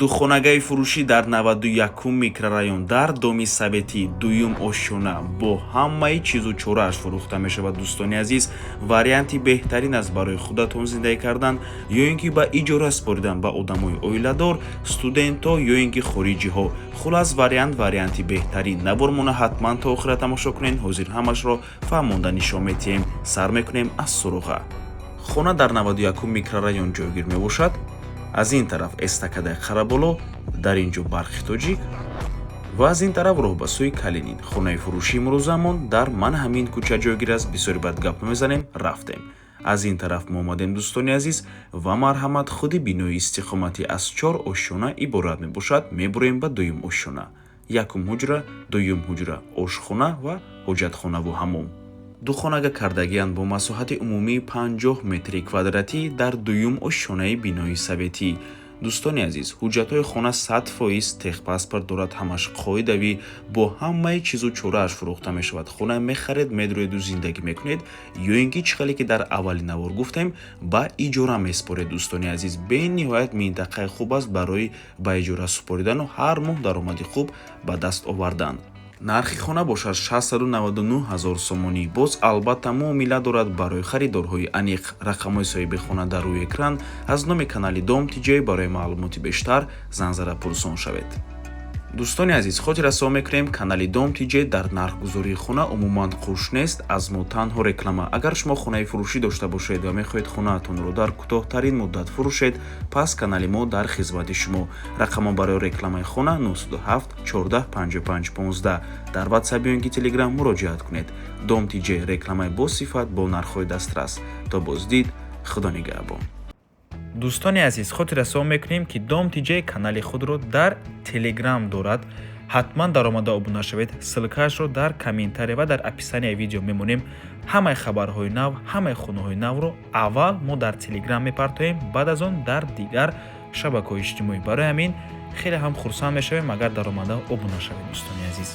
духонагаи фурӯшӣ дар 91-ум микрорайон дар доми Советӣ дуюм ошшона бо ҳамаи чизу чорааш фурӯхта мешавад. Дӯстони азиз, варианти беҳтарин аст барои худатон зиндагӣ кардан ё ин ки ба иҷора споридан ба одамои оиладор, студентҳо ё ин ки хориҷиҳо. Хулас варианти беҳтарин. Набормона ҳатман то охира тамошо кунед. Ҳозир ҳамашро фаҳмонда нишон медиҳем. Сар мекунем аз суруға. Хона дар 91-ум микрорайон ҷойгир мебошад. Аз ин тараф эстакадаи Қараболо, дар ин ҷо барқи Тоҷик ва аз ин тараф роҳ ба сӯи Калинин. Хонаи фурӯшии имрӯзамон дар мана ҳамин кӯча ҷойгир аст. Бисёри бад гап мезанем, рафтем. Аз ин тараф мо омадем дӯстони азиз ва марҳамат худи бинои истиқоматӣ аз 4 ошшона иборат мебошад. Мебурем ба дуюм ошшона. Якум ҳуҷра, дуюм ҳуҷра, ошхона ва ҳоҷатхонаву ҳаммом. Духонага кардагианд бо масоҳати умумии 50 метри квадратӣ дар дуюм ошшонаи бинои Советӣ. Дӯстони азиз, ҳуҷҷатҳои хона 100% техпаспорт дорад, ҳамаш қоидавӣ бо ҳамаи чизу чорааш фурӯхта мешавад. хона мехаред, медуреду зиндагӣ мекунед ё ин ки чӣ хеле ки дар аввали навор гуфтем ба иҷора меспоред. Дӯстони азиз, бениҳоят минтақаи хуб аст барои ба иҷора супоридану ҳар моҳ даромади хуб ба даст овардан. Нархи хона бошад 699 000 сомонӣ. Боз албатта муомила дорад барои харидорҳои аниқ. Рақамҳои соҳиби хона дар рӯи экран. Аз номи канали Дом TJ барои маълумоти бештар занзара пурсон шавед. дӯстони азиз, хотир расо мекунем, канали Дом TJ дар нархгузории хона умуман хуш нест. Аз мо танҳо реклама. Агар шумо хонаи фурӯшӣ дошта бошед ва мехоҳед хонаатонро дар кӯтоҳтарин муддат фурӯшед, пас канали мо дар хизмати шумо. Рақамҳо барои рекламаи хона 97 14 55 15. Дар WhatsApp ё ин ки Telegram муроҷиат кунед. Дом TJ рекламаи босифат бо нархҳои дастрас. То боздид, худо нигаҳбон. Дӯстони азиз, хотир расо мекунем ки Дом TJ канали худро дар Telegram дорад. ҳатман даромада обуна шавед. Ссилкаашро дар комментария ва дар описанияи видео мемонем. ҳамаи хабарҳои нав, ҳамаи хонаҳои навро аввал мо дар Telegram мепартоем, баъд аз он дар дигар шабакаҳои иҷтимоӣ. Барои ҳамин хеле ҳам хурсанд мешавем агар даромада обуна шавед. дӯстони азиз.